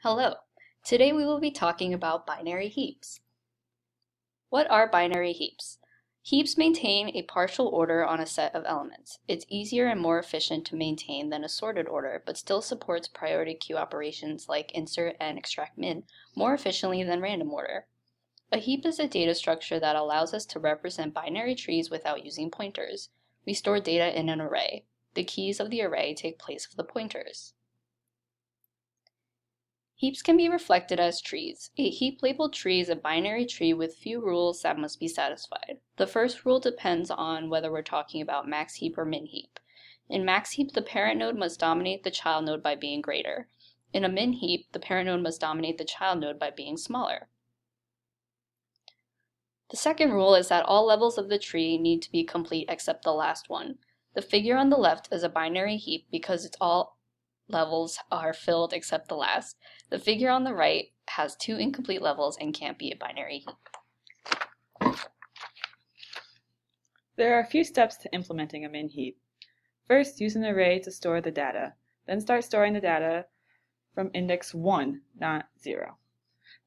Hello. Today we will be talking about binary heaps. What are binary heaps? Heaps maintain a partial order on a set of elements. It's easier and more efficient to maintain than a sorted order, but still supports priority queue operations like insert and extract min more efficiently than random order. A heap is a data structure that allows us to represent binary trees without using pointers. We store data in an array. The keys of the array take place of the pointers. Heaps can be reflected as trees. A heap-labeled tree is a binary tree with few rules that must be satisfied. The first rule depends on whether we're talking about max heap or min heap. In max heap, the parent node must dominate the child node by being greater. In a min heap, the parent node must dominate the child node by being smaller. The second rule is that all levels of the tree need to be complete except the last one. The figure on the left is a binary heap because it's all levels are filled except the last. The figure on the right has two incomplete levels and can't be a binary heap. There are a few steps to implementing a min heap. First, use an array to store the data. Then start storing the data from index 1, not 0.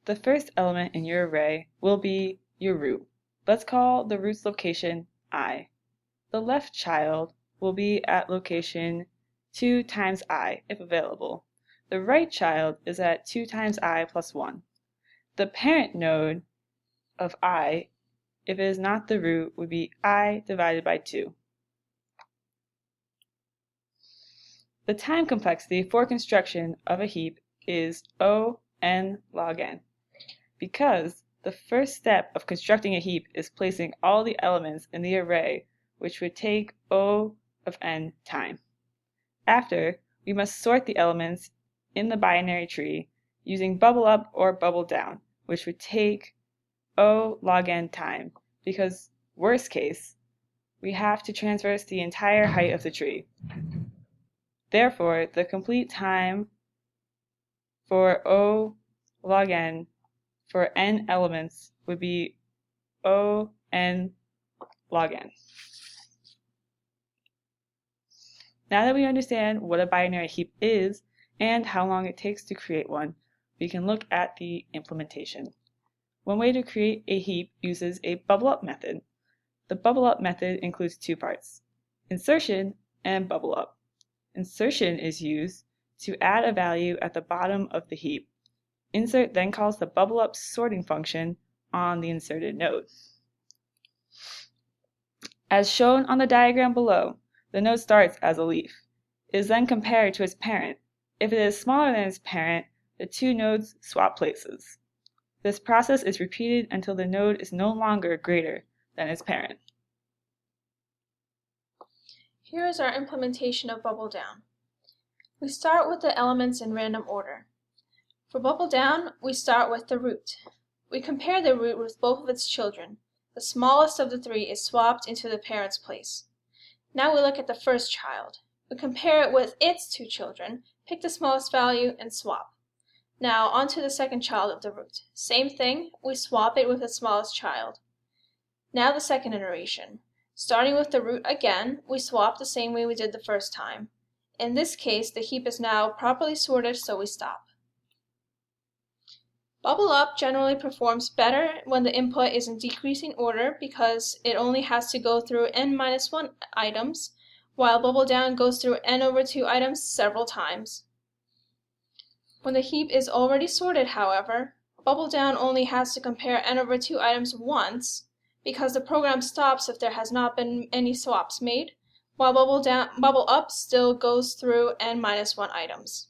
The first element in your array will be your root. Let's call the root's location I. The left child will be at location 2 times I, if available. The right child is at 2 times I plus 1. The parent node of I, if it is not the root, would be I divided by 2. The time complexity for construction of a heap is O n log n, because the first step of constructing a heap is placing all the elements in the array, which would take O of n time. After, we must sort the elements in the binary tree using bubble up or bubble down, which would take O log n time, because worst case, we have to traverse the entire height of the tree. Therefore, the complete time for O log n for n elements would be O n log n. Now that we understand what a binary heap is and how long it takes to create one, we can look at the implementation. One way to create a heap uses a bubble up method. The bubble up method includes two parts, insertion and bubble up. Insertion is used to add a value at the bottom of the heap. Insert then calls the bubble up sorting function on the inserted node. As shown on the diagram below, the node starts as a leaf. It is then compared to its parent. If it is smaller than its parent, the two nodes swap places. This process is repeated until the node is no longer greater than its parent. Here is our implementation of bubble down. We start with the elements in random order. For bubble down, we start with the root. We compare the root with both of its children. The smallest of the three is swapped into the parent's place. Now we look at the first child. We compare it with its two children, pick the smallest value, and swap. Now on to the second child of the root. Same thing, we swap it with the smallest child. Now the second iteration. Starting with the root again, we swap the same way we did the first time. In this case, the heap is now properly sorted, so we stop. Bubble up generally performs better when the input is in decreasing order because it only has to go through n-1 items, while bubble down goes through n/2 items several times. When the heap is already sorted, however, bubble down only has to compare n/2 items once because the program stops if there has not been any swaps made, while bubble up still goes through n-1 items.